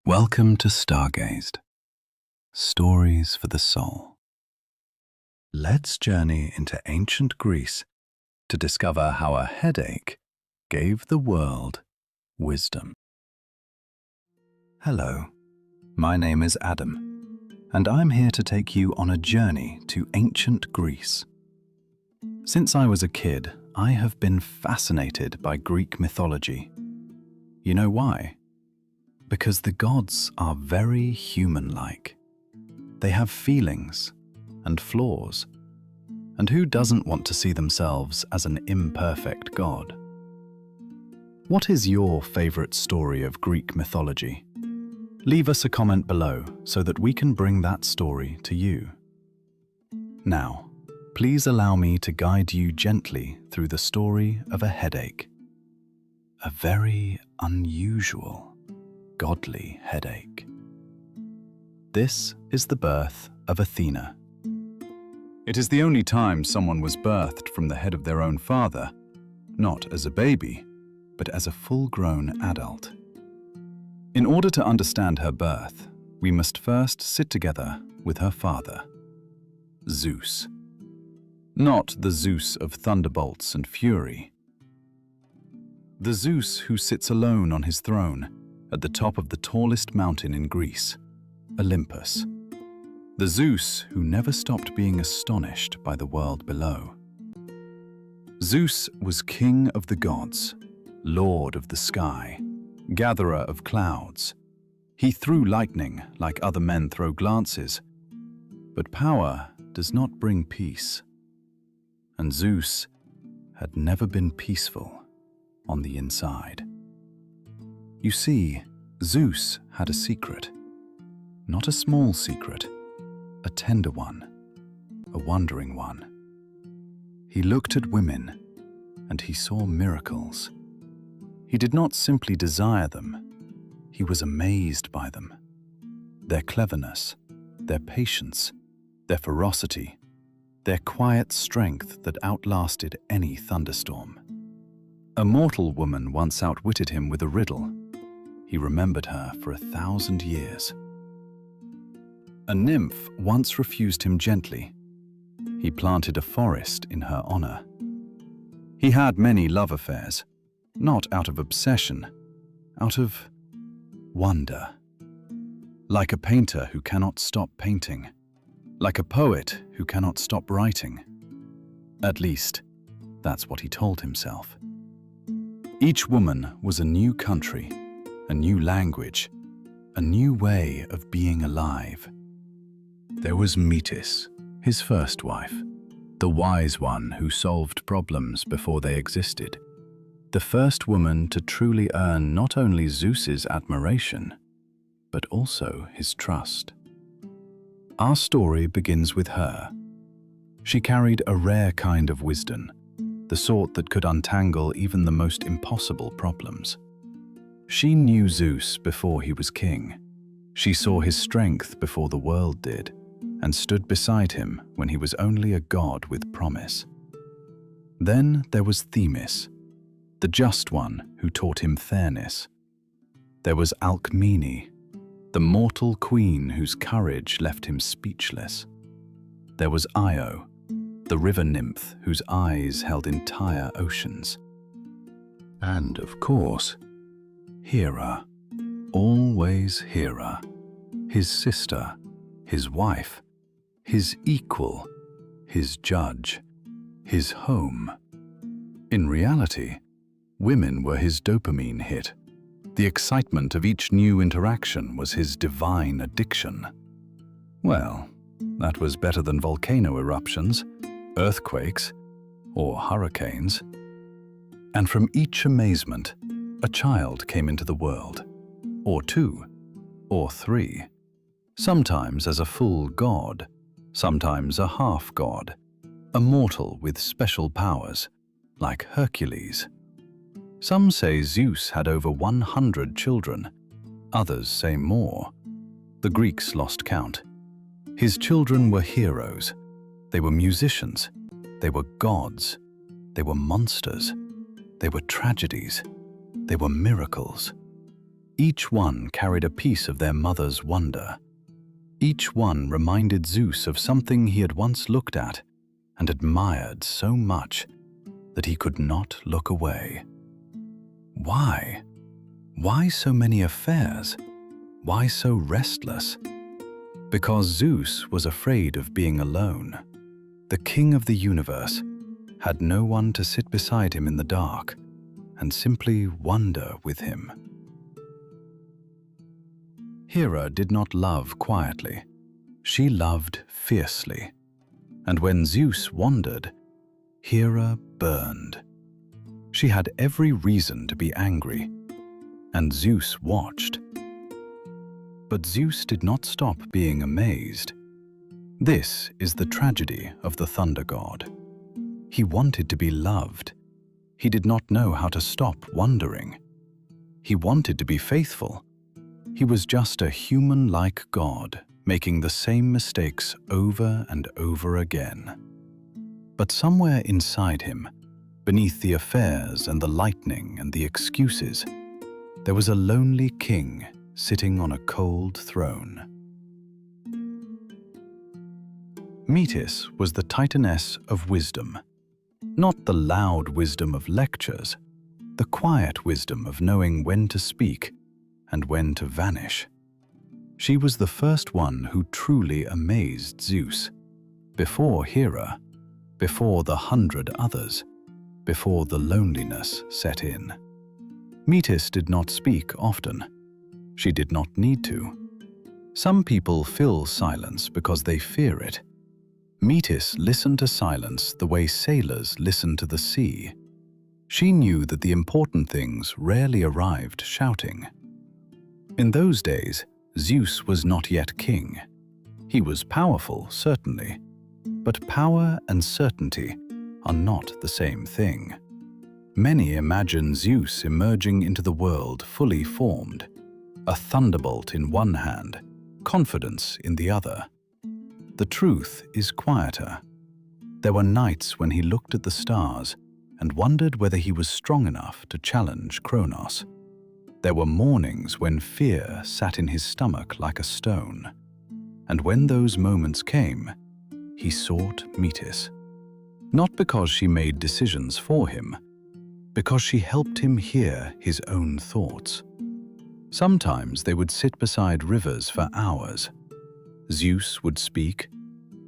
Welcome to Stargazed, Stories for the Soul. Let's journey into ancient Greece to discover how a headache gave the world wisdom. Hello, my name is Adam, and I'm here to take you on a journey to ancient Greece. Since I was a kid, I have been fascinated by Greek mythology. You know why? Because the gods are very human-like. They have feelings and flaws. And who doesn't want to see themselves as an imperfect god? What is your favorite story of Greek mythology? Leave us a comment below so that we can bring that story to you. Now, please allow me to guide you gently through the story of a headache. A very unusual, godly headache. This is the birth of Athena. It is the only time someone was birthed from the head of their own father, not as a baby, but as a full-grown adult. In order to understand her birth, we must first sit together with her father, Zeus. Not the Zeus of thunderbolts and fury. The Zeus who sits alone on his throne at the top of the tallest mountain in Greece, Olympus. The Zeus who never stopped being astonished by the world below. Zeus was king of the gods, lord of the sky, gatherer of clouds. He threw lightning like other men throw glances. But power does not bring peace. And Zeus had never been peaceful on the inside. You see, Zeus had a secret. Not a small secret, a tender one, a wondering one. He looked at women, and he saw miracles. He did not simply desire them, he was amazed by them. Their cleverness, their patience, their ferocity, their quiet strength that outlasted any thunderstorm. A mortal woman once outwitted him with a riddle. He remembered her for 1,000 years. A nymph once refused him gently. He planted a forest in her honor. He had many love affairs, not out of obsession, out of wonder. Like a painter who cannot stop painting, like a poet who cannot stop writing. At least, that's what he told himself. Each woman was a new country, a new language, a new way of being alive. There was Metis, his first wife, the wise one who solved problems before they existed, the first woman to truly earn not only Zeus's admiration, but also his trust. Our story begins with her. She carried a rare kind of wisdom, the sort that could untangle even the most impossible problems. She knew Zeus before he was king. She saw his strength before the world did, and stood beside him when he was only a god with promise. Then there was Themis, the just one who taught him fairness. There was Alcmene, the mortal queen whose courage left him speechless. There was Io, the river nymph whose eyes held entire oceans. And of course, Hera, always Hera, his sister, his wife, his equal, his judge, his home. In reality, women were his dopamine hit. The excitement of each new interaction was his divine addiction. Well, that was better than volcano eruptions, earthquakes, or hurricanes. And from each amazement, a child came into the world, or two, or three, sometimes as a full god, sometimes a half god, a mortal with special powers, like Hercules. Some say Zeus had over 100 children, others say more. The Greeks lost count. His children were heroes, they were musicians, they were gods, they were monsters, they were tragedies, they were miracles. Each one carried a piece of their mother's wonder. Each one reminded Zeus of something he had once looked at and admired so much that he could not look away. Why? Why so many affairs? Why so restless? Because Zeus was afraid of being alone. The king of the universe had no one to sit beside him in the dark and simply wonder with him. Hera did not love quietly. She loved fiercely. And when Zeus wandered, Hera burned. She had every reason to be angry, and Zeus watched. But Zeus did not stop being amazed. This is the tragedy of the thunder god. He wanted to be loved. He did not know how to stop wondering. He wanted to be faithful. He was just a human-like god, making the same mistakes over and over again. But somewhere inside him, beneath the affairs and the lightning and the excuses, there was a lonely king sitting on a cold throne. Metis was the Titaness of wisdom, not the loud wisdom of lectures, the quiet wisdom of knowing when to speak and when to vanish. She was the first one who truly amazed Zeus, before Hera, before the 100 others, before the loneliness set in. Metis did not speak often. She did not need to. Some people fill silence because they fear it. Metis listened to silence the way sailors listen to the sea. She knew that the important things rarely arrived shouting. In those days, Zeus was not yet king. He was powerful, certainly, but power and certainty are not the same thing. Many imagine Zeus emerging into the world fully formed, a thunderbolt in one hand, confidence in the other. The truth is quieter. There were nights when he looked at the stars and wondered whether he was strong enough to challenge Kronos. There were mornings when fear sat in his stomach like a stone. And when those moments came, he sought Metis. Not because she made decisions for him, because she helped him hear his own thoughts. Sometimes they would sit beside rivers for hours. Zeus would speak,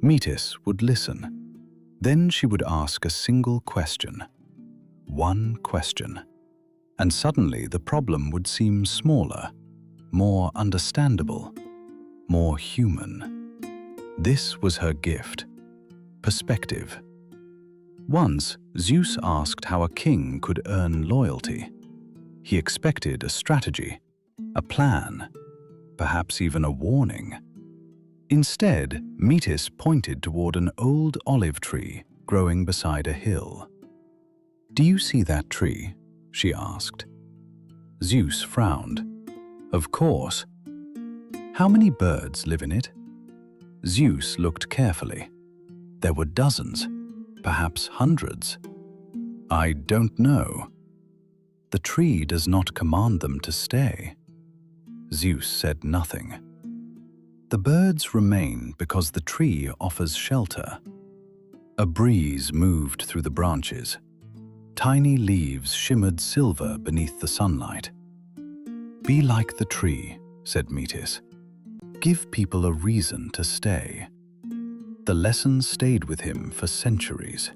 Metis would listen. Then she would ask a single question. One question. And suddenly the problem would seem smaller, more understandable, more human. This was her gift. Perspective. Once, Zeus asked how a king could earn loyalty. He expected a strategy, a plan, perhaps even a warning. Instead, Metis pointed toward an old olive tree growing beside a hill. "Do you see that tree?" she asked. Zeus frowned. "Of course. How many birds live in it?" Zeus looked carefully. There were dozens, perhaps hundreds. "I don't know." "The tree does not command them to stay." Zeus said nothing. "The birds remain because the tree offers shelter." A breeze moved through the branches. Tiny leaves shimmered silver beneath the sunlight. "Be like the tree," said Metis. "Give people a reason to stay." The lesson stayed with him for centuries.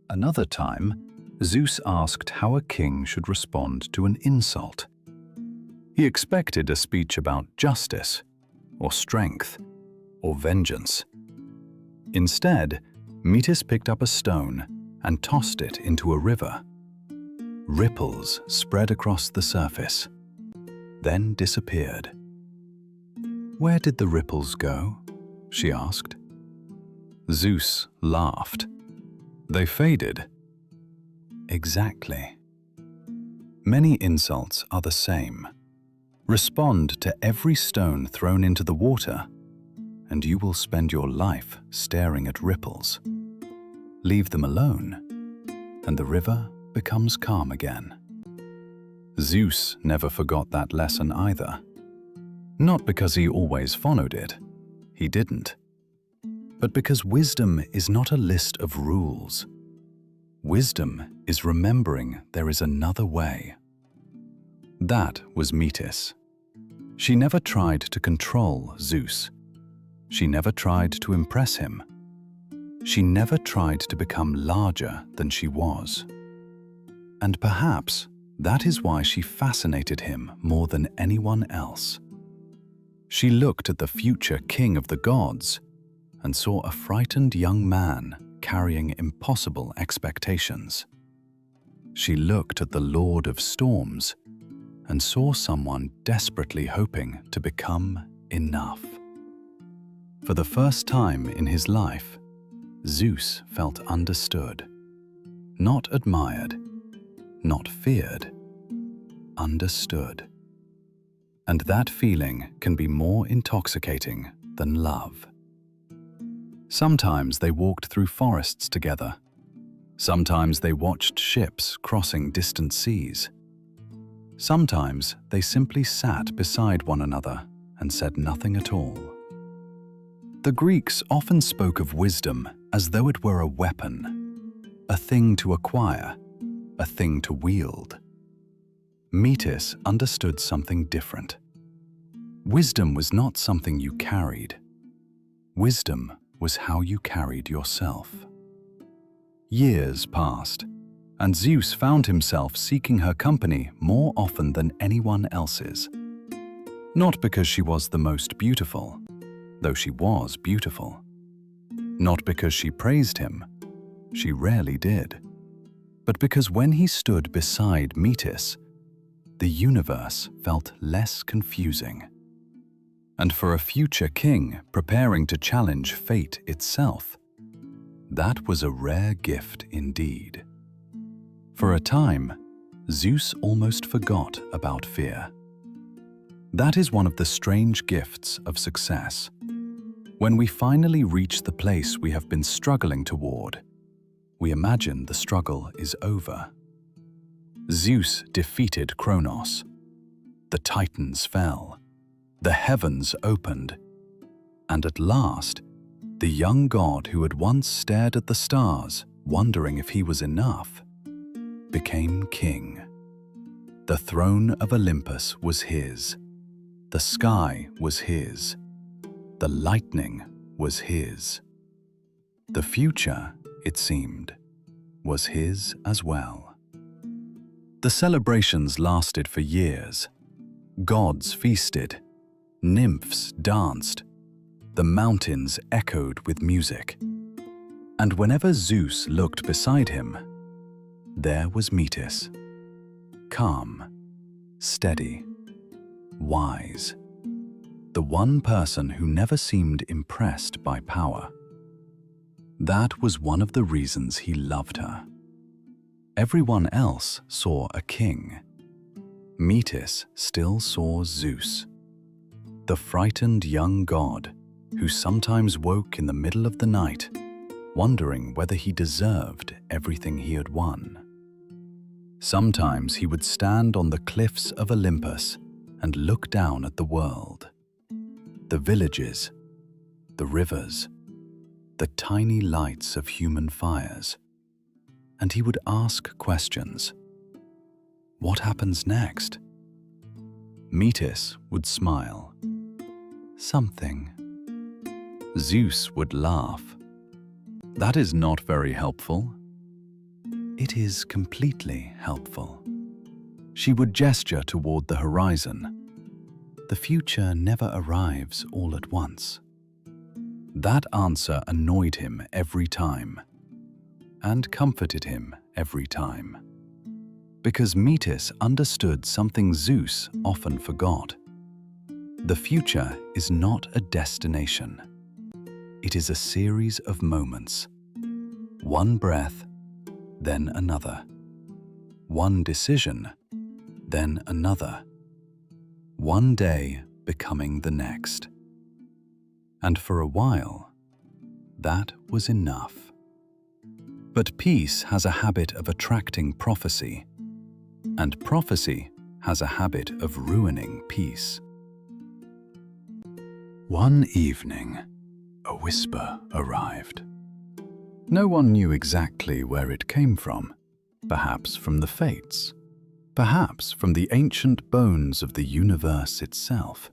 Another time, Zeus asked how a king should respond to an insult. He expected a speech about justice, or strength, or vengeance. Instead, Metis picked up a stone and tossed it into a river. Ripples spread across the surface, then disappeared. "Where did the ripples go?" she asked. Zeus laughed. "They faded." Exactly. Many insults are the same. Respond to every stone thrown into the water, and you will spend your life staring at ripples. Leave them alone, and the river becomes calm again. Zeus never forgot that lesson either. Not because he always followed it, he didn't, but because wisdom is not a list of rules. Wisdom is remembering there is another way. That was Metis. She never tried to control Zeus. She never tried to impress him. She never tried to become larger than she was. And perhaps that is why she fascinated him more than anyone else. She looked at the future king of the gods and saw a frightened young man carrying impossible expectations. She looked at the Lord of Storms and saw someone desperately hoping to become enough. For the first time in his life, Zeus felt understood, not admired, not feared, understood. And that feeling can be more intoxicating than love. Sometimes they walked through forests together. Sometimes they watched ships crossing distant seas. Sometimes they simply sat beside one another and said nothing at all. The Greeks often spoke of wisdom as though it were a weapon, a thing to acquire, a thing to wield. Metis understood something different. Wisdom was not something you carried. Wisdom was how you carried yourself. Years passed, and Zeus found himself seeking her company more often than anyone else's. Not because she was the most beautiful, though she was beautiful. Not because she praised him, she rarely did, but because when he stood beside Metis, the universe felt less confusing. And for a future king preparing to challenge fate itself, that was a rare gift indeed. For a time, Zeus almost forgot about fear. That is one of the strange gifts of success. When we finally reach the place we have been struggling toward, we imagine the struggle is over. Zeus defeated Kronos. The Titans fell. The heavens opened. And at last, the young god who had once stared at the stars, wondering if he was enough, became king. The throne of Olympus was his. The sky was his. The lightning was his. The future, it seemed, was his as well. The celebrations lasted for years. Gods feasted. Nymphs danced. The mountains echoed with music. And whenever Zeus looked beside him, there was Metis, calm, steady, wise, the one person who never seemed impressed by power. That was one of the reasons he loved her. Everyone else saw a king. Metis still saw Zeus, the frightened young god who sometimes woke in the middle of the night, wondering whether he deserved everything he had won. Sometimes he would stand on the cliffs of Olympus and look down at the world, the villages, the rivers, the tiny lights of human fires, and he would ask questions. What happens next? Metis would smile. Something. Zeus would laugh. That is not very helpful. It is completely helpful. She would gesture toward the horizon. The future never arrives all at once. That answer annoyed him every time, and comforted him every time. Because Metis understood something Zeus often forgot. The future is not a destination. It is a series of moments. One breath, then another. One decision, then another. One day becoming the next. And for a while, that was enough. But peace has a habit of attracting prophecy, and prophecy has a habit of ruining peace. One evening, a whisper arrived. No one knew exactly where it came from, perhaps from the fates, perhaps from the ancient bones of the universe itself,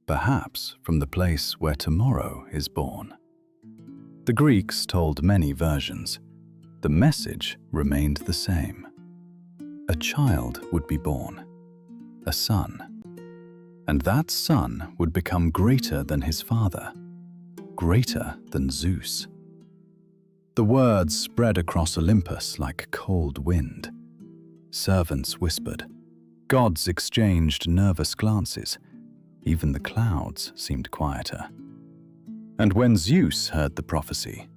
perhaps from the place where tomorrow is born. The Greeks told many versions. The message remained the same. A child would be born, a son, and that son would become greater than his father, greater than Zeus. The words spread across Olympus like cold wind. Servants whispered. Gods exchanged nervous glances. Even the clouds seemed quieter. And when Zeus heard the prophecy,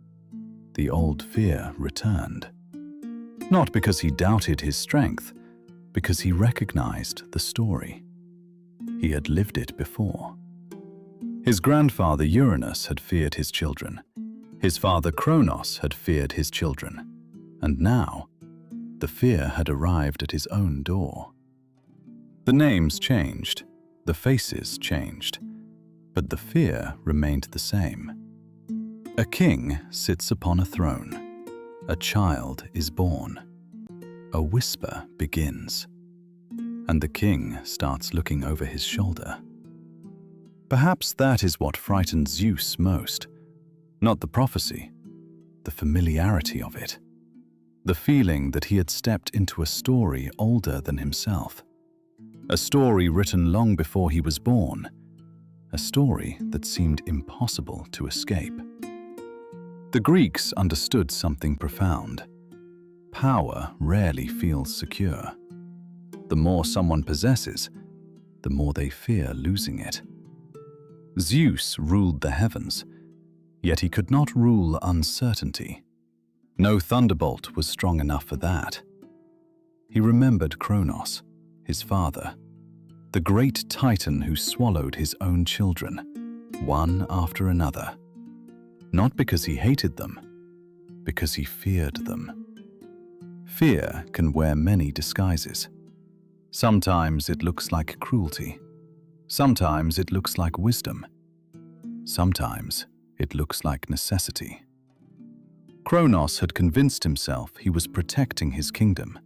the old fear returned. Not because he doubted his strength, because he recognized the story. He had lived it before. His grandfather Uranus had feared his children. His father Kronos had feared his children. And now, the fear had arrived at his own door. The names changed, the faces changed, but the fear remained the same. A king sits upon a throne. A child is born. A whisper begins. And the king starts looking over his shoulder. Perhaps that is what frightened Zeus most. Not the prophecy, the familiarity of it. The feeling that he had stepped into a story older than himself. A story written long before he was born. A story that seemed impossible to escape. The Greeks understood something profound. Power rarely feels secure. The more someone possesses, the more they fear losing it. Zeus ruled the heavens, yet he could not rule uncertainty. No thunderbolt was strong enough for that. He remembered Kronos, his father, the great Titan who swallowed his own children, one after another. Not because he hated them, because he feared them. Fear can wear many disguises. Sometimes it looks like cruelty. Sometimes it looks like wisdom. Sometimes it looks like necessity. Kronos had convinced himself he was protecting his kingdom.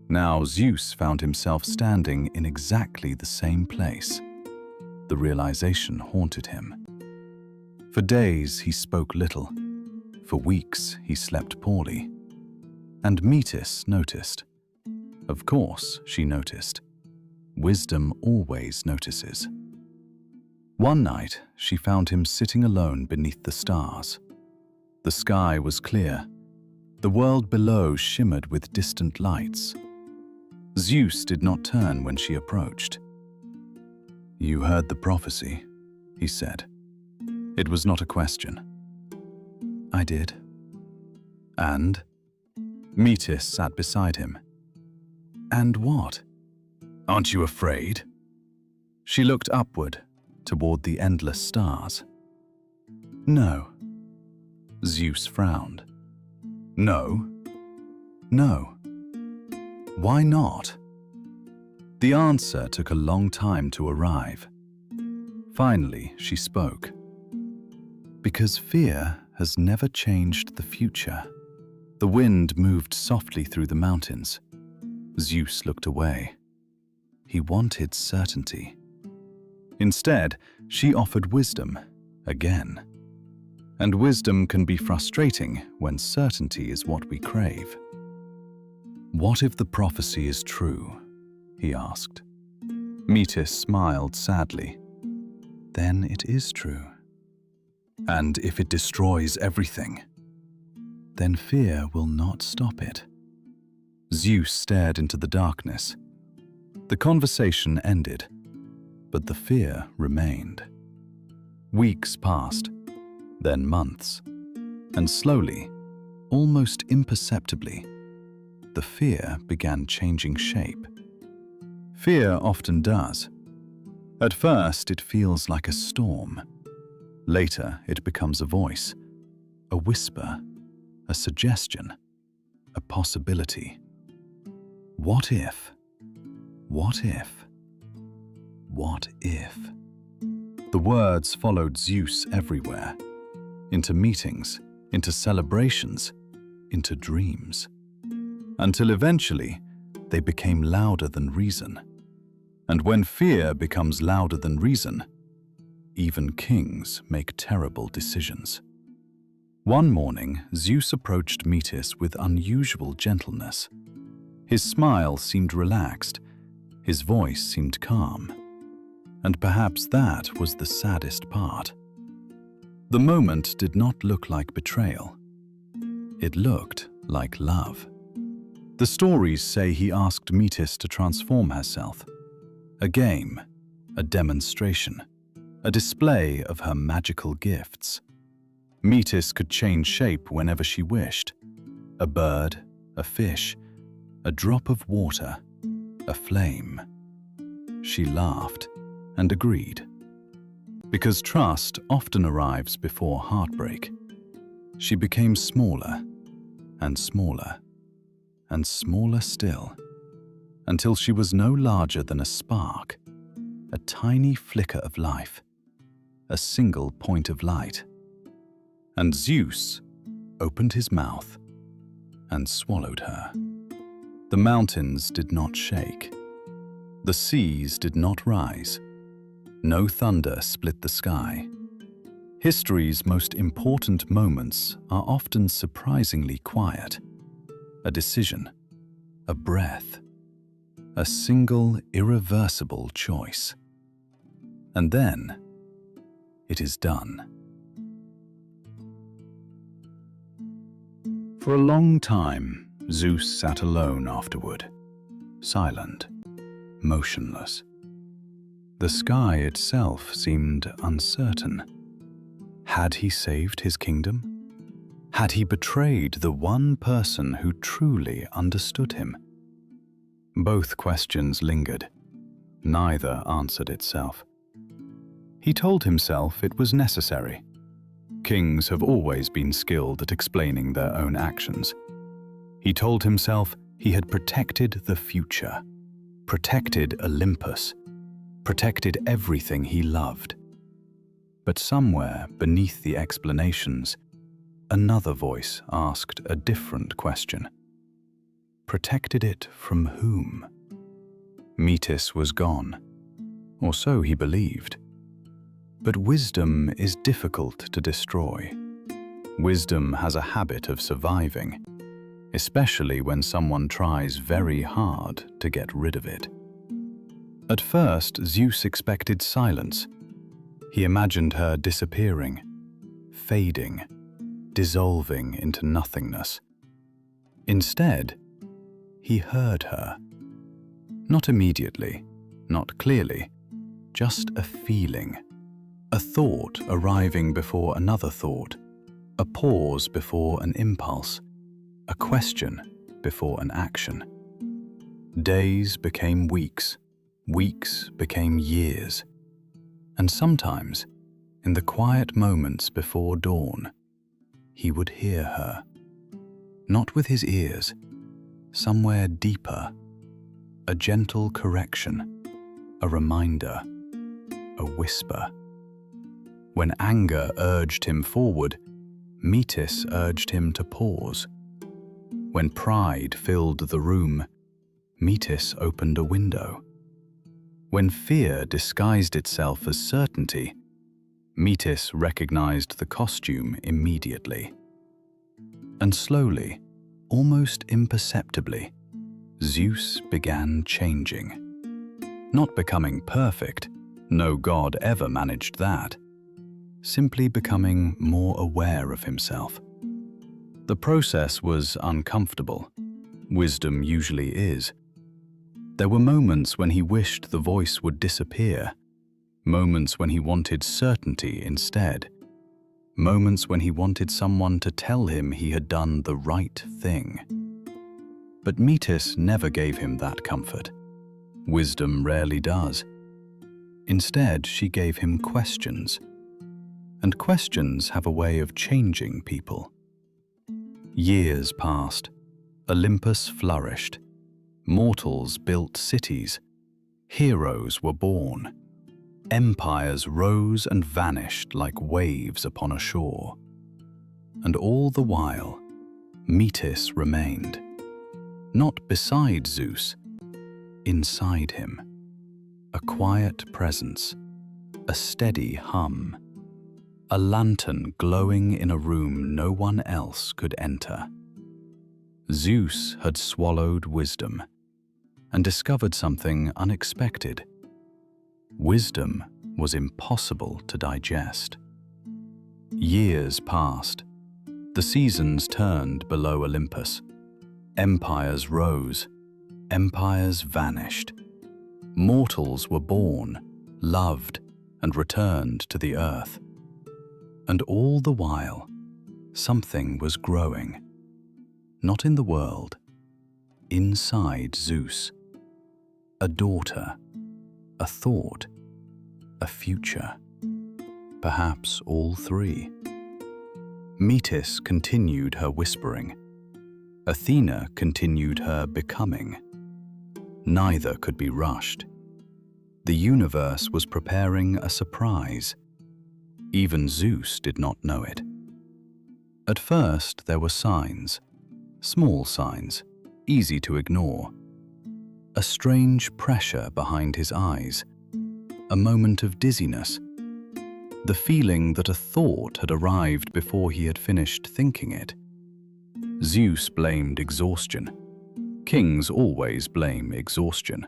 Now Zeus found himself standing in exactly the same place. The realization haunted him. For days he spoke little. For weeks he slept poorly. And Metis noticed. Of course she noticed. Wisdom always notices. One night she found him sitting alone beneath the stars. The sky was clear. The world below shimmered with distant lights. Zeus did not turn when she approached. "You heard the prophecy," he said. It was not a question. "I did." "And?" Metis sat beside him. "And what?" "Aren't you afraid?" She looked upward, toward the endless stars. "No." Zeus frowned. "No?" "No." "Why not?" The answer took a long time to arrive. Finally, she spoke. "Because fear has never changed the future." The wind moved softly through the mountains. Zeus looked away. He wanted certainty. Instead, she offered wisdom, again. And wisdom can be frustrating when certainty is what we crave. "What if the prophecy is true?" he asked. Metis smiled sadly. "Then it is true." "And if it destroys everything?" "Then fear will not stop it." Zeus stared into the darkness. The conversation ended, but the fear remained. Weeks passed, then months, and slowly, almost imperceptibly, the fear began changing shape. Fear often does. At first, it feels like a storm. Later, it becomes a voice, a whisper, a suggestion, a possibility. What if? What if? What if? The words followed Zeus everywhere, into meetings, into celebrations, into dreams, until eventually they became louder than reason. And when fear becomes louder than reason, even kings make terrible decisions. One morning, Zeus approached Metis with unusual gentleness. His smile seemed relaxed, his voice seemed calm, and perhaps that was the saddest part. The moment did not look like betrayal. It looked like love. The stories say he asked Metis to transform herself. A game, a demonstration, a display of her magical gifts. Metis could change shape whenever she wished. A bird, a fish, a drop of water, a flame. She laughed and agreed. Because trust often arrives before heartbreak. She became smaller and smaller and smaller still, until she was no larger than a spark, a tiny flicker of life, a single point of light. And Zeus opened his mouth and swallowed her. The mountains did not shake. The seas did not rise. No thunder split the sky. History's most important moments are often surprisingly quiet. A decision, a breath, a single irreversible choice. And then it is done. For a long time, Zeus sat alone afterward, silent, motionless. The sky itself seemed uncertain. Had he saved his kingdom? Had he betrayed the one person who truly understood him? Both questions lingered. Neither answered itself. He told himself it was necessary. Kings have always been skilled at explaining their own actions. He told himself he had protected the future, protected Olympus, protected everything he loved. But somewhere beneath the explanations, another voice asked a different question. Protected it from whom? Metis was gone, or so he believed. But wisdom is difficult to destroy. Wisdom has a habit of surviving, especially when someone tries very hard to get rid of it. At first, Zeus expected silence. He imagined her disappearing, fading, dissolving into nothingness. Instead, he heard her. Not immediately, not clearly, just a feeling. A thought arriving before another thought, a pause before an impulse, a question before an action. Days became weeks, weeks became years, and sometimes, in the quiet moments before dawn, he would hear her. Not with his ears, somewhere deeper, a gentle correction, a reminder, a whisper. When anger urged him forward, Metis urged him to pause. When pride filled the room, Metis opened a window. When fear disguised itself as certainty, Metis recognized the costume immediately. And slowly, almost imperceptibly, Zeus began changing. Not becoming perfect, no god ever managed that. Simply becoming more aware of himself. The process was uncomfortable. Wisdom usually is. There were moments when he wished the voice would disappear, moments when he wanted certainty instead, moments when he wanted someone to tell him he had done the right thing. But Metis never gave him that comfort. Wisdom rarely does. Instead, she gave him questions. And questions have a way of changing people. Years passed. Olympus flourished. Mortals built cities, Heroes were born. Empires rose and vanished like waves upon a shore. And all the while, Metis remained, not beside Zeus, inside him. A quiet presence, a steady hum, a lantern glowing in a room no one else could enter. Zeus had swallowed wisdom and discovered something unexpected. Wisdom was impossible to digest. Years passed. The seasons turned below Olympus. Empires rose. Empires vanished. Mortals were born, loved, and returned to the earth. And all the while, something was growing. Not in the world, inside Zeus. A daughter, a thought, a future. Perhaps all three. Metis continued her whispering. Athena continued her becoming. Neither could be rushed. The universe was preparing a surprise. Even Zeus did not know it. At first there were signs, small signs, easy to ignore. A strange pressure behind his eyes, a moment of dizziness, the feeling that a thought had arrived before he had finished thinking it. Zeus blamed exhaustion. Kings always blame exhaustion.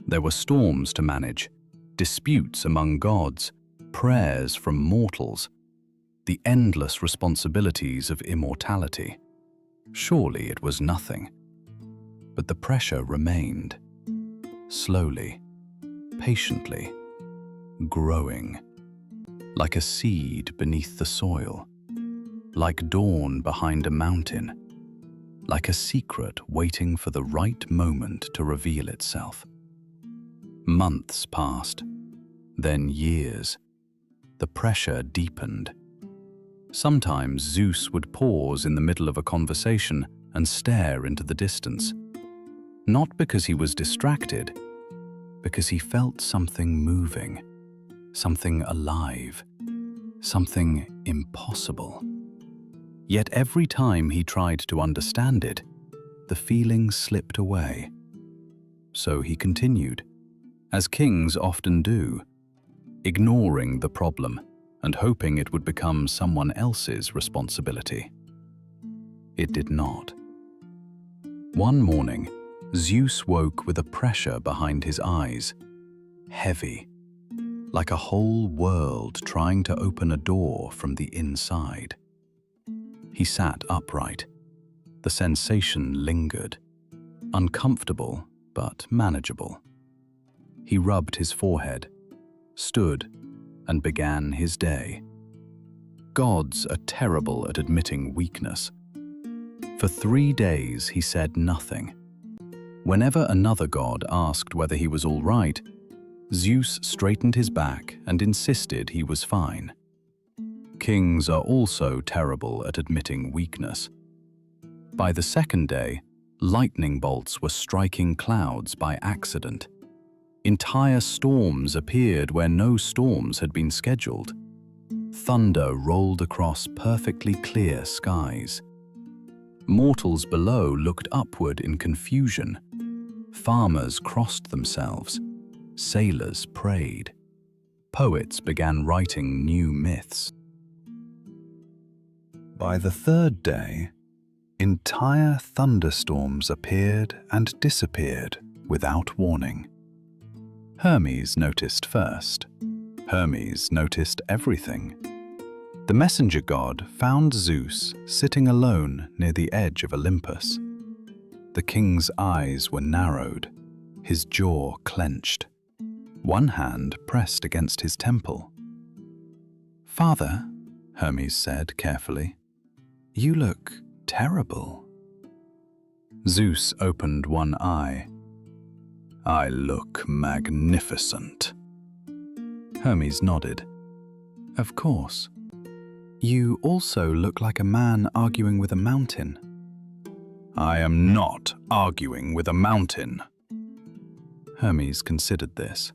There were storms to manage, disputes among gods, prayers from mortals, the endless responsibilities of immortality. Surely it was nothing. But the pressure remained, slowly, patiently, growing, like a seed beneath the soil, like dawn behind a mountain, like a secret waiting for the right moment to reveal itself. Months passed, then years. The pressure deepened. Sometimes Zeus would pause in the middle of a conversation and stare into the distance. Not because he was distracted, because he felt something moving, something alive, something impossible. Yet every time he tried to understand it, the feeling slipped away. So he continued, as kings often do, ignoring the problem and hoping it would become someone else's responsibility. It did not. One morning, Zeus woke with a pressure behind his eyes, heavy, like a whole world trying to open a door from the inside. He sat upright. The sensation lingered, uncomfortable but manageable. He rubbed his forehead, stood, and began his day. Gods are terrible at admitting weakness. For 3 days he said nothing. Whenever another god asked whether he was all right, Zeus straightened his back and insisted he was fine. Kings are also terrible at admitting weakness. By the second day, lightning bolts were striking clouds by accident. Entire storms appeared where no storms had been scheduled. Thunder rolled across perfectly clear skies. Mortals below looked upward in confusion. Farmers crossed themselves. Sailors prayed. Poets began writing new myths. By the third day, entire thunderstorms appeared and disappeared without warning. Hermes noticed first. Hermes noticed everything. The messenger god found Zeus sitting alone near the edge of Olympus. The king's eyes were narrowed, his jaw clenched. One hand pressed against his temple. "Father," Hermes said carefully, "you look terrible." Zeus opened one eye. "I look magnificent." Hermes nodded. "Of course. You also look like a man arguing with a mountain." "I am not arguing with a mountain." Hermes considered this.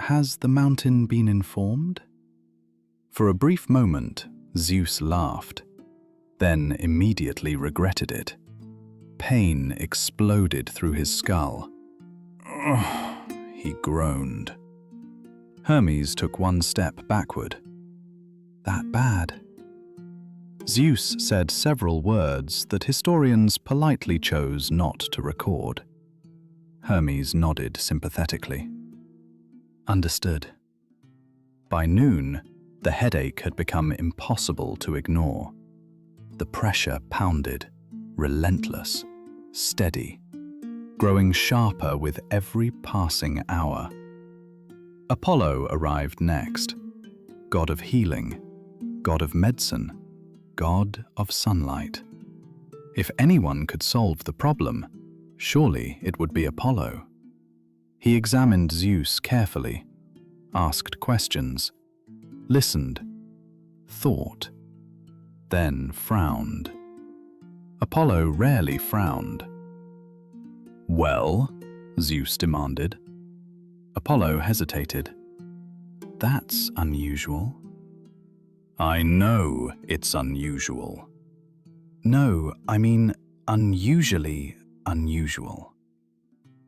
Has the mountain been informed? For a brief moment, Zeus laughed, then immediately regretted it. Pain exploded through his skull. "Ugh," he groaned. Hermes took one step backward. That bad? Zeus said several words that historians politely chose not to record. Hermes nodded sympathetically. Understood. By noon, the headache had become impossible to ignore. The pressure pounded, relentless, steady, growing sharper with every passing hour. Apollo arrived next, god of healing, god of medicine, god of sunlight. If anyone could solve the problem, surely it would be Apollo. He examined Zeus carefully, asked questions, listened, thought, then frowned. Apollo rarely frowned. "Well?" Zeus demanded. Apollo hesitated. "That's unusual." "I know it's unusual." "No, I mean unusually unusual."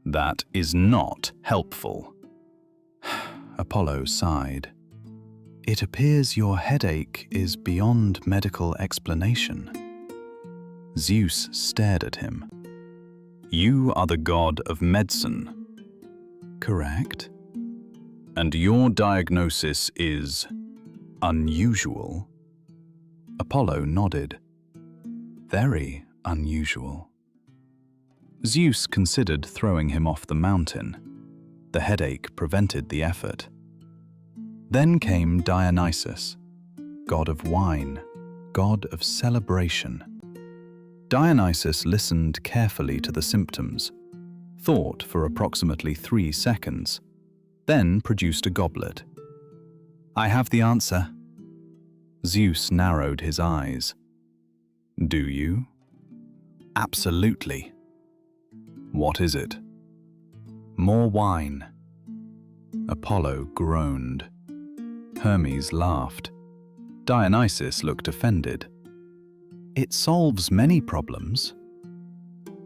"That is not helpful." Apollo sighed. "It appears your headache is beyond medical explanation." Zeus stared at him. "You are the god of medicine." "Correct." "And your diagnosis is unusual?" Apollo nodded. "Very unusual." Zeus considered throwing him off the mountain. The headache prevented the effort. Then came Dionysus, god of wine, god of celebration. Dionysus listened carefully to the symptoms, thought for approximately 3 seconds, then produced a goblet. "I have the answer." Zeus narrowed his eyes. "Do you?" "Absolutely." "What is it?" "More wine." Apollo groaned. Hermes laughed. Dionysus looked offended. "It solves many problems."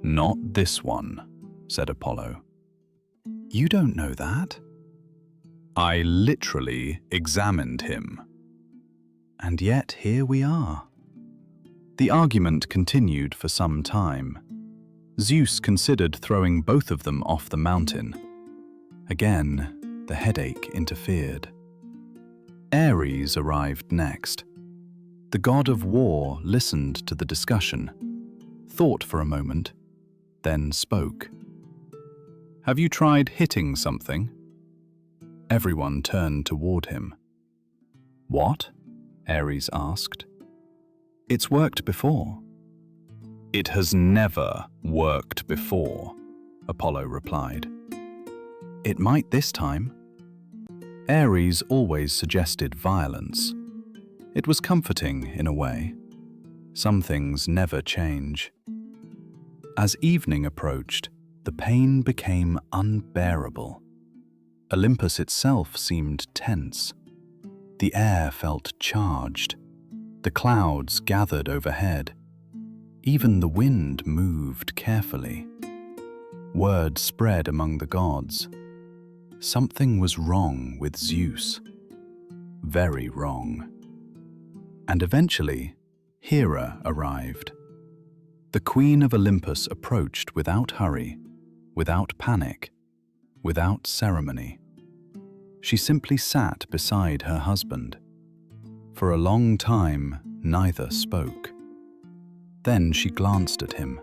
"Not this one," said Apollo. "You don't know that." "I literally examined him." "And yet here we are." The argument continued for some time. Zeus considered throwing both of them off the mountain. Again, the headache interfered. Aries arrived next. The god of war listened to the discussion, thought for a moment, then spoke. "Have you tried hitting something?" Everyone turned toward him. "What?" Aries asked. "It's worked before." "It has never worked before," Apollo replied. "It might this time." Aries always suggested violence. It was comforting in a way. Some things never change. As evening approached, the pain became unbearable. Olympus itself seemed tense. The air felt charged. The clouds gathered overhead. Even the wind moved carefully. Word spread among the gods. Something was wrong with Zeus. Very wrong. And eventually, Hera arrived. The queen of Olympus approached without hurry, without panic, without ceremony. She simply sat beside her husband. For a long time, neither spoke. Then she glanced at him.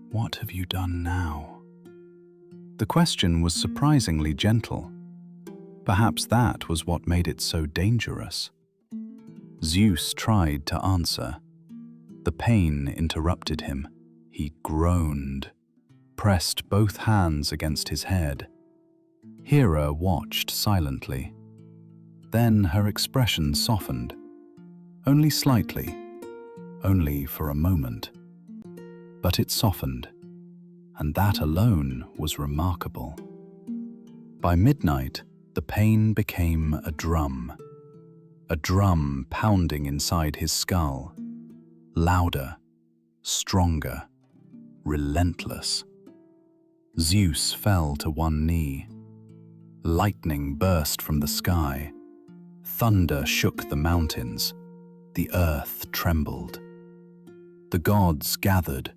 "What have you done now?" The question was surprisingly gentle. Perhaps that was what made it so dangerous. Zeus tried to answer. The pain interrupted him. He groaned, pressed both hands against his head. Hera watched silently. Then her expression softened. Only slightly. Only for a moment. But it softened. and that alone was remarkable. By midnight, the pain became a drum pounding inside his skull, louder, stronger, relentless. Zeus fell to one knee. Lightning burst from the sky. Thunder shook the mountains. The earth trembled. The gods gathered,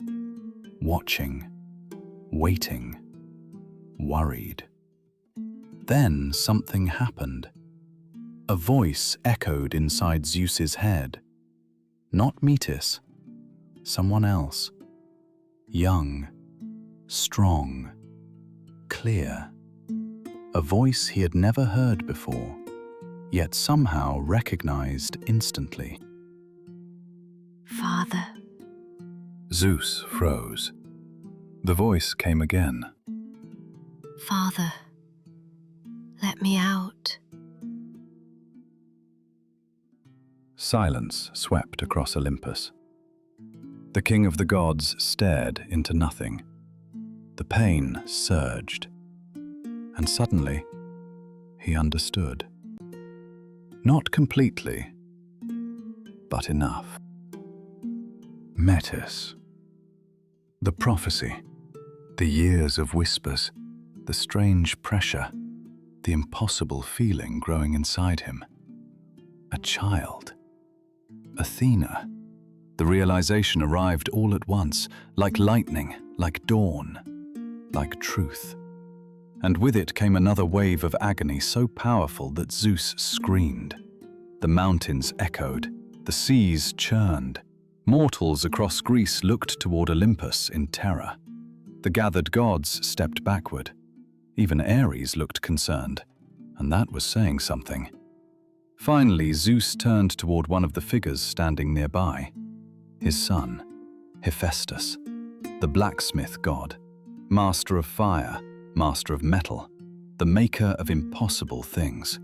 watching, waiting, worried. Then something happened. A voice echoed inside Zeus's head. Not Metis, someone else. Young, strong, clear. A voice he had never heard before, yet somehow recognized instantly. Father. Zeus froze. The voice came again. Father, let me out. Silence swept across Olympus. The king of the gods stared into nothing. The pain surged. And suddenly, he understood. Not completely, but enough. Metis. The prophecy, the years of whispers, the strange pressure, the impossible feeling growing inside him. A child. Athena. The realization arrived all at once, like lightning, like dawn, like truth. And with it came another wave of agony so powerful that Zeus screamed. The mountains echoed, the seas churned. Mortals across Greece looked toward Olympus in terror. The gathered gods stepped backward. Even Aries looked concerned, and that was saying something. Finally, Zeus turned toward one of the figures standing nearby. His son, Hephaestus, the blacksmith god, master of fire, master of metal, the maker of impossible things.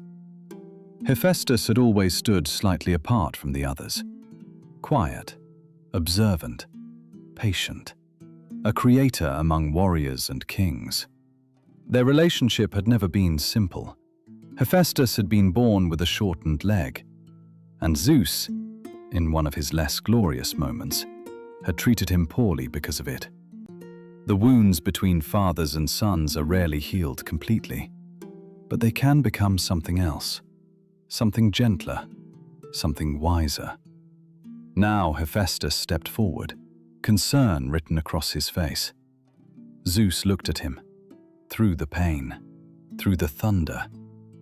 Hephaestus had always stood slightly apart from the others. Quiet, observant, patient, a creator among warriors and kings. Their relationship had never been simple. Hephaestus had been born with a shortened leg, and Zeus, in one of his less glorious moments, had treated him poorly because of it. The wounds between fathers and sons are rarely healed completely, but they can become something else, something gentler, something wiser. Now Hephaestus stepped forward, concern written across his face. Zeus looked at him, through the pain, through the thunder,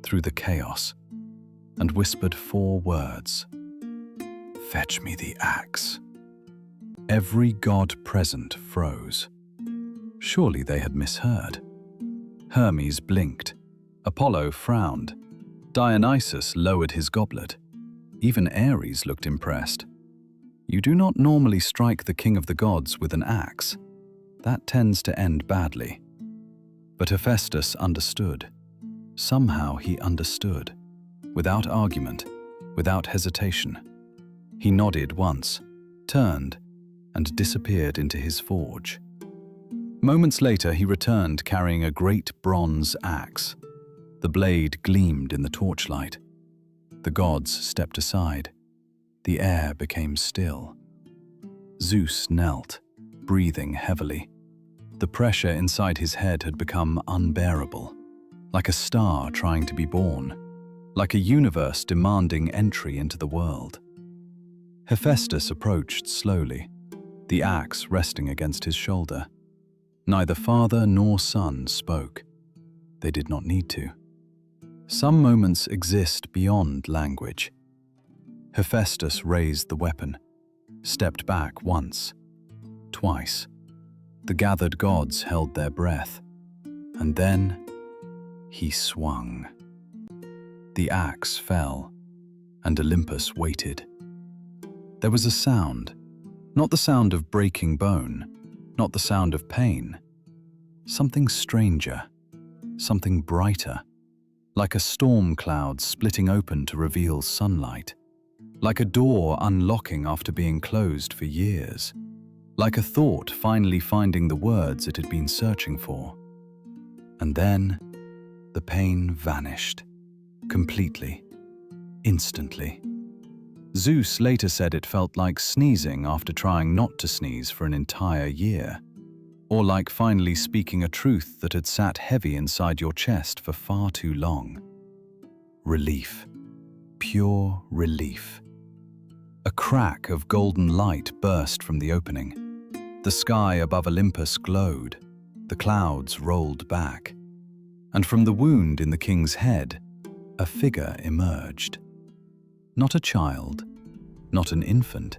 through the chaos, and whispered 4 words. "Fetch me the axe." Every god present froze. Surely they had misheard. Hermes blinked. Apollo frowned. Dionysus lowered his goblet. Even Aries looked impressed. You do not normally strike the king of the gods with an axe. That tends to end badly. But Hephaestus understood. Somehow he understood. Without argument, without hesitation. He nodded once, turned, and disappeared into his forge. Moments later, he returned carrying a great bronze axe. The blade gleamed in the torchlight. The gods stepped aside. The air became still. Zeus knelt, breathing heavily. The pressure inside his head had become unbearable, like a star trying to be born, like a universe demanding entry into the world. Hephaestus approached slowly, the axe resting against his shoulder. Neither father nor son spoke. They did not need to. Some moments exist beyond language. Hephaestus raised the weapon, stepped back once, twice. The gathered gods held their breath, and then he swung. The axe fell, and Olympus waited. There was a sound, not the sound of breaking bone, not the sound of pain. Something stranger, something brighter, like a storm cloud splitting open to reveal sunlight, like a door unlocking after being closed for years. like a thought finally finding the words it had been searching for. And then the pain vanished, completely, instantly. Zeus later said it felt like sneezing after trying not to sneeze for an entire year, or like finally speaking a truth that had sat heavy inside your chest for far too long. Relief. Pure relief. A crack of golden light burst from the opening. The sky above Olympus glowed, the clouds rolled back, and from the wound in the king's head, a figure emerged. Not a child, not an infant,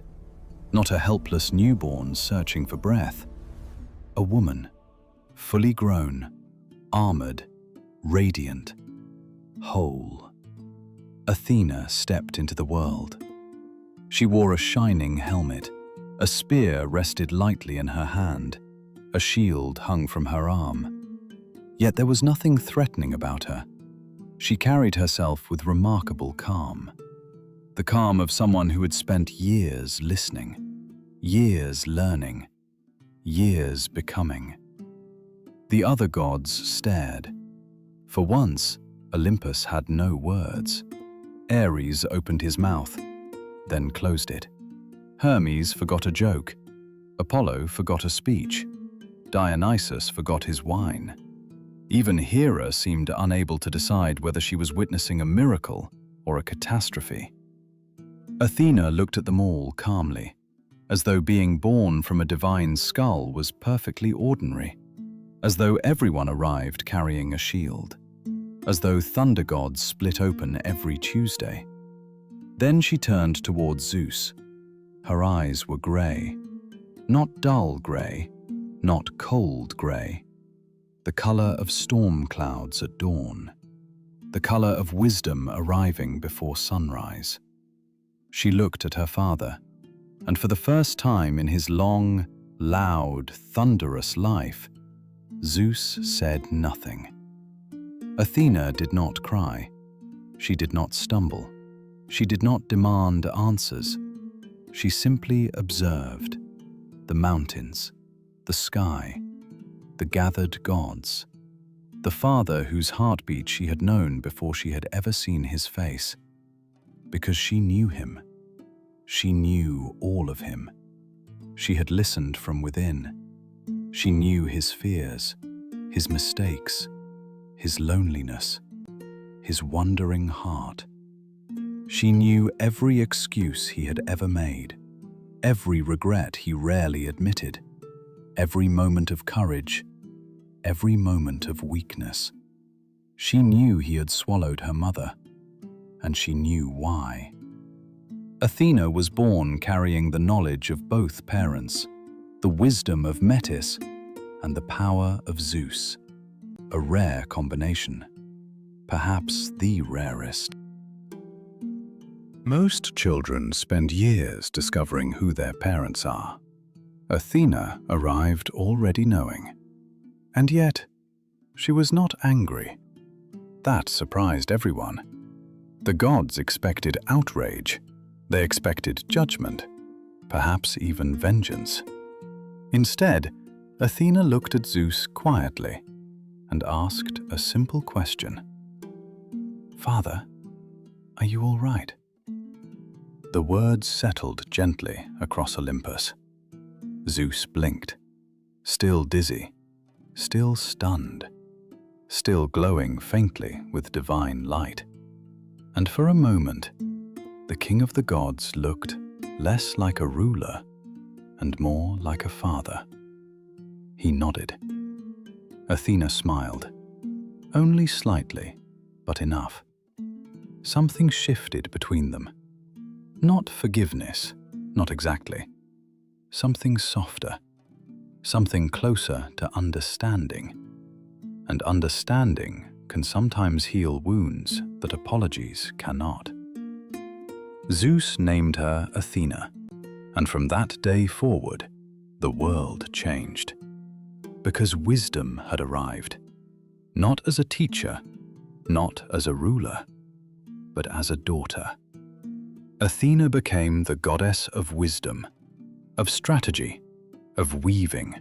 not a helpless newborn searching for breath. A woman, fully grown, armored, radiant, whole. Athena stepped into the world. She wore a shining helmet. A spear rested lightly in her hand. A shield hung from her arm. Yet there was nothing threatening about her. She carried herself with remarkable calm. The calm of someone who had spent years listening, years learning, years becoming. The other gods stared. For once, Olympus had no words. Aries opened his mouth, then closed it. Hermes forgot a joke. Apollo forgot a speech. Dionysus forgot his wine. Even Hera seemed unable to decide whether she was witnessing a miracle or a catastrophe. Athena looked at them all calmly, as though being born from a divine skull was perfectly ordinary, as though everyone arrived carrying a shield, as though thunder gods split open every Tuesday. Then she turned towards Zeus. Her eyes were grey, not dull grey, not cold grey, the colour of storm clouds at dawn, the colour of wisdom arriving before sunrise. She looked at her father, and for the first time in his long, loud, thunderous life, Zeus said nothing. Athena did not cry. She did not stumble. She did not demand answers. She simply observed the mountains, the sky, the gathered gods, the father whose heartbeat she had known before she had ever seen his face. Because she knew him. She knew all of him. She had listened from within. She knew his fears, his mistakes, his loneliness, his wandering heart. She knew every excuse he had ever made, every regret he rarely admitted, every moment of courage, every moment of weakness. She knew he had swallowed her mother, and she knew why. Athena was born carrying the knowledge of both parents, the wisdom of Metis, and the power of Zeus. A rare combination, perhaps the rarest. Most children spend years discovering who their parents are. Athena arrived already knowing. And yet, she was not angry. That surprised everyone. The gods expected outrage. They expected judgment, perhaps even vengeance. Instead, Athena looked at Zeus quietly and asked a simple question. "Father, are you all right?" The words settled gently across Olympus. Zeus blinked, still dizzy, still stunned, still glowing faintly with divine light. And for a moment, the king of the gods looked less like a ruler and more like a father. He nodded. Athena smiled, only slightly, but enough. Something shifted between them. Not forgiveness, not exactly. Something softer, something closer to understanding. And understanding can sometimes heal wounds that apologies cannot. Zeus named her Athena, and from that day forward, the world changed. Because wisdom had arrived, not as a teacher, not as a ruler, but as a daughter. Athena became the goddess of wisdom, of strategy, of weaving,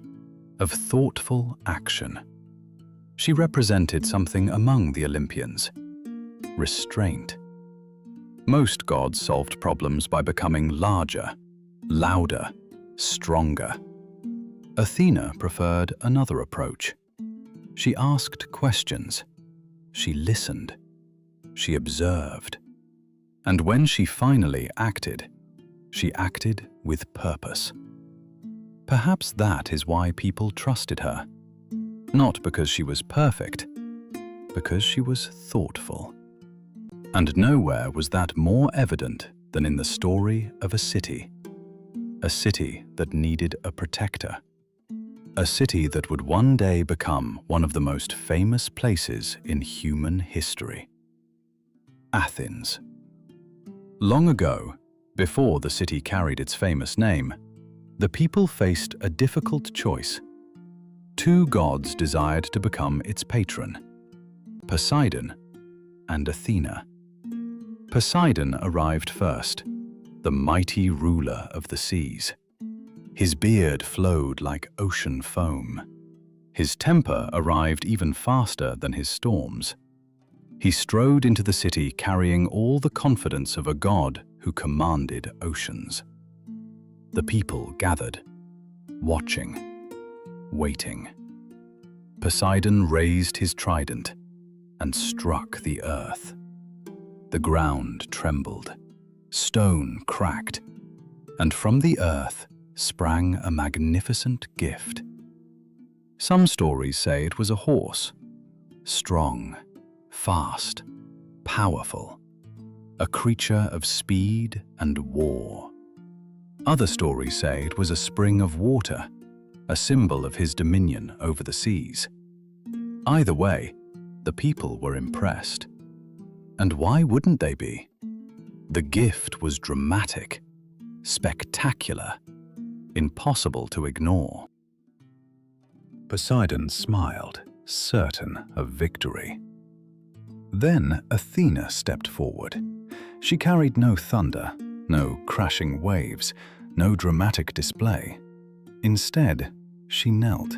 of thoughtful action. She represented something among the Olympians: restraint. Most gods solved problems by becoming larger, louder, stronger. Athena preferred another approach. She asked questions. She listened. She observed. And when she finally acted, she acted with purpose. Perhaps that is why people trusted her. Not because she was perfect, because she was thoughtful. And nowhere was that more evident than in the story of a city that needed a protector. A city that would one day become one of the most famous places in human history. Athens. Long ago, before the city carried its famous name, the people faced a difficult choice. Two gods desired to become its patron: Poseidon and Athena. Poseidon arrived first, the mighty ruler of the seas. His beard flowed like ocean foam. His temper arrived even faster than his storms. He strode into the city carrying all the confidence of a god who commanded oceans. The people gathered, watching, waiting. Poseidon raised his trident and struck the earth. The ground trembled, stone cracked, and from the earth sprang a magnificent gift. Some stories say it was a horse, strong, fast, powerful, a creature of speed and war. Other stories say it was a spring of water, a symbol of his dominion over the seas. Either way, the people were impressed. And why wouldn't they be? The gift was dramatic, spectacular, impossible to ignore. Poseidon smiled, certain of victory. Then Athena stepped forward. She carried no thunder, no crashing waves, no dramatic display. Instead, she knelt,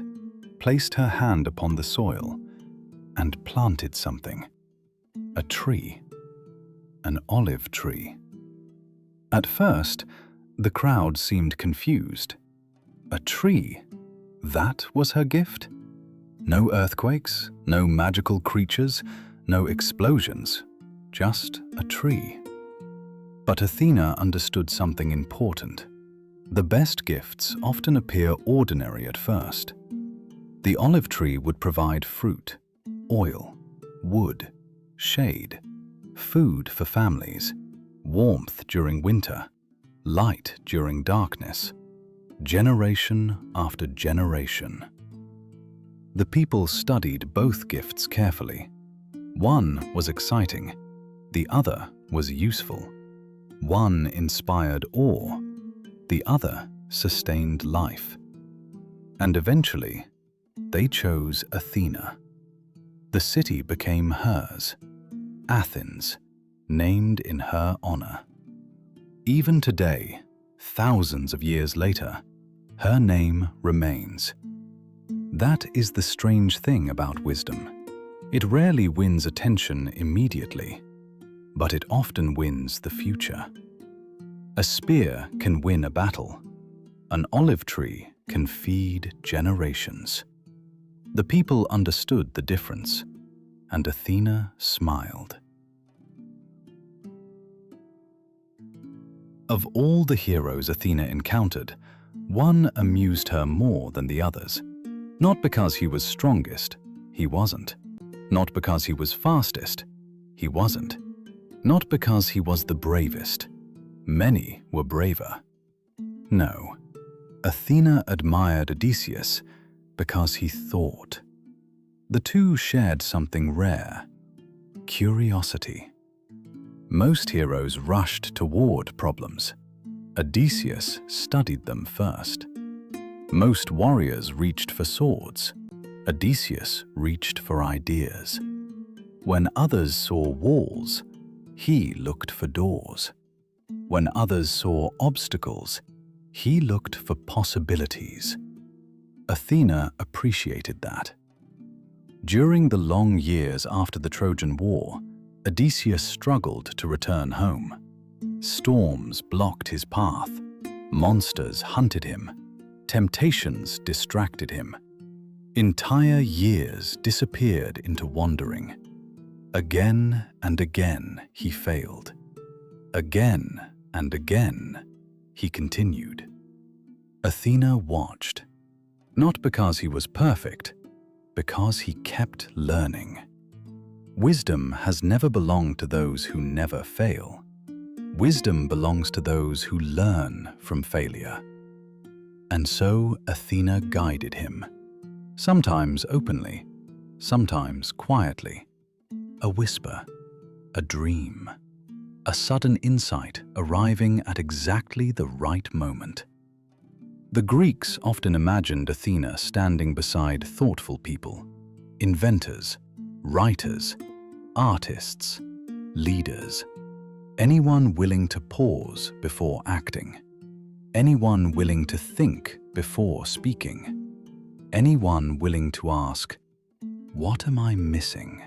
placed her hand upon the soil, and planted something. A tree. An olive tree. At first, the crowd seemed confused. A tree? That was her gift? No earthquakes, no magical creatures, no explosions, just a tree. But Athena understood something important. The best gifts often appear ordinary at first. The olive tree would provide fruit, oil, wood, shade, food for families, warmth during winter, light during darkness, generation after generation. The people studied both gifts carefully. One was exciting, the other was useful. One inspired awe, the other sustained life. And eventually, they chose Athena. The city became hers, Athens, named in her honor. Even today, thousands of years later, her name remains. That is the strange thing about wisdom. It rarely wins attention immediately, but it often wins the future. A spear can win a battle. An olive tree can feed generations. The people understood the difference, and Athena smiled. Of all the heroes Athena encountered, one amused her more than the others. Not because he was strongest, he wasn't. Not because he was fastest, he wasn't. Not because he was the bravest. Many were braver. No, Athena admired Odysseus because he thought. The two shared something rare: curiosity. Most heroes rushed toward problems. Odysseus studied them first. Most warriors reached for swords. Odysseus reached for ideas. When others saw walls, he looked for doors. When others saw obstacles, he looked for possibilities. Athena appreciated that. During the long years after the Trojan War, Odysseus struggled to return home. Storms blocked his path, monsters hunted him, temptations distracted him. Entire years disappeared into wandering. Again and again he failed. Again and again he continued. Athena watched, not because he was perfect, because he kept learning. Wisdom has never belonged to those who never fail. Wisdom belongs to those who learn from failure. And so Athena guided him, sometimes openly, sometimes quietly. A whisper, a dream, a sudden insight arriving at exactly the right moment. The Greeks often imagined Athena standing beside thoughtful people, inventors, writers, artists, leaders, anyone willing to pause before acting, anyone willing to think before speaking, anyone willing to ask, "What am I missing?"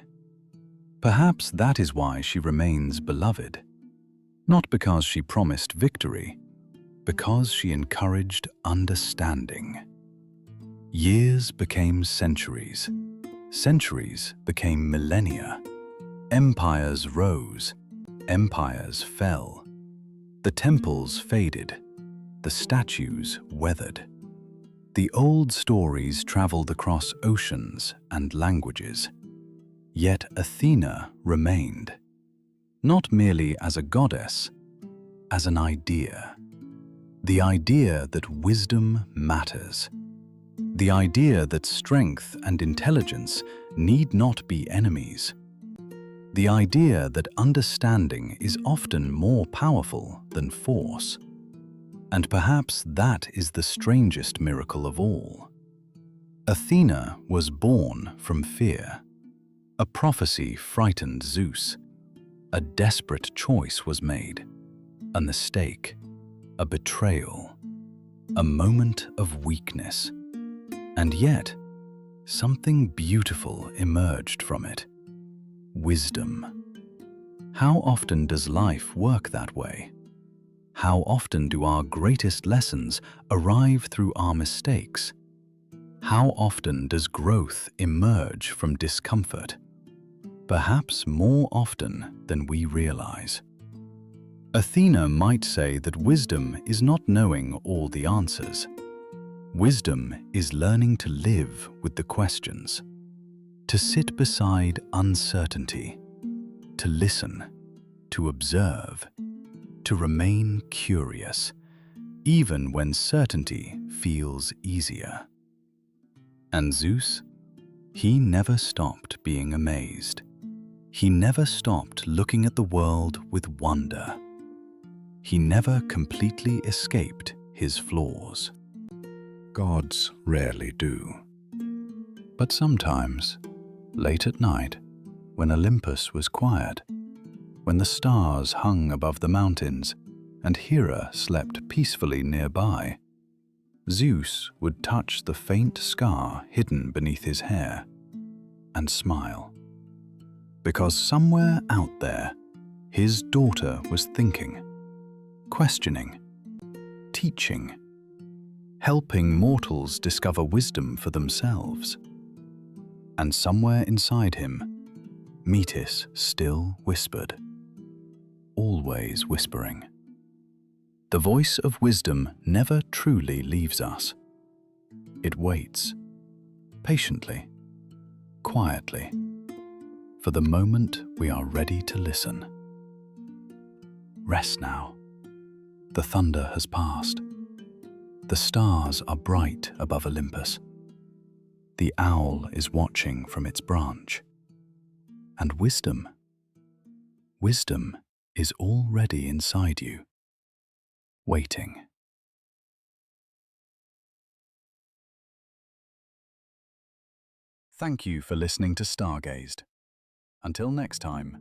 Perhaps that is why she remains beloved, not because she promised victory, because she encouraged understanding. Years became centuries, centuries became millennia. Empires rose, empires fell. The temples faded, the statues weathered. The old stories traveled across oceans and languages. Yet Athena remained, not merely as a goddess, as an idea. The idea that wisdom matters. The idea that strength and intelligence need not be enemies. The idea that understanding is often more powerful than force. And perhaps that is the strangest miracle of all. Athena was born from fear. A prophecy frightened Zeus. A desperate choice was made. A mistake. A betrayal. A moment of weakness. And yet, something beautiful emerged from it. Wisdom. How often does life work that way? How often do our greatest lessons arrive through our mistakes? How often does growth emerge from discomfort? Perhaps more often than we realize. Athena might say that wisdom is not knowing all the answers. Wisdom is learning to live with the questions, to sit beside uncertainty, to listen, to observe, to remain curious, even when certainty feels easier. And Zeus? He never stopped being amazed. He never stopped looking at the world with wonder. He never completely escaped his flaws. Gods rarely do. But sometimes, late at night, when Olympus was quiet, when the stars hung above the mountains and Hera slept peacefully nearby, Zeus would touch the faint scar hidden beneath his hair and smile. Because somewhere out there, his daughter was thinking, questioning, teaching, helping mortals discover wisdom for themselves. And somewhere inside him, Metis still whispered, always whispering. The voice of wisdom never truly leaves us. It waits, patiently, quietly, for the moment we are ready to listen. Rest now. The thunder has passed. The stars are bright above Olympus. The owl is watching from its branch. And wisdom is already inside you, waiting. Thank you for listening to Stargazed. Until next time.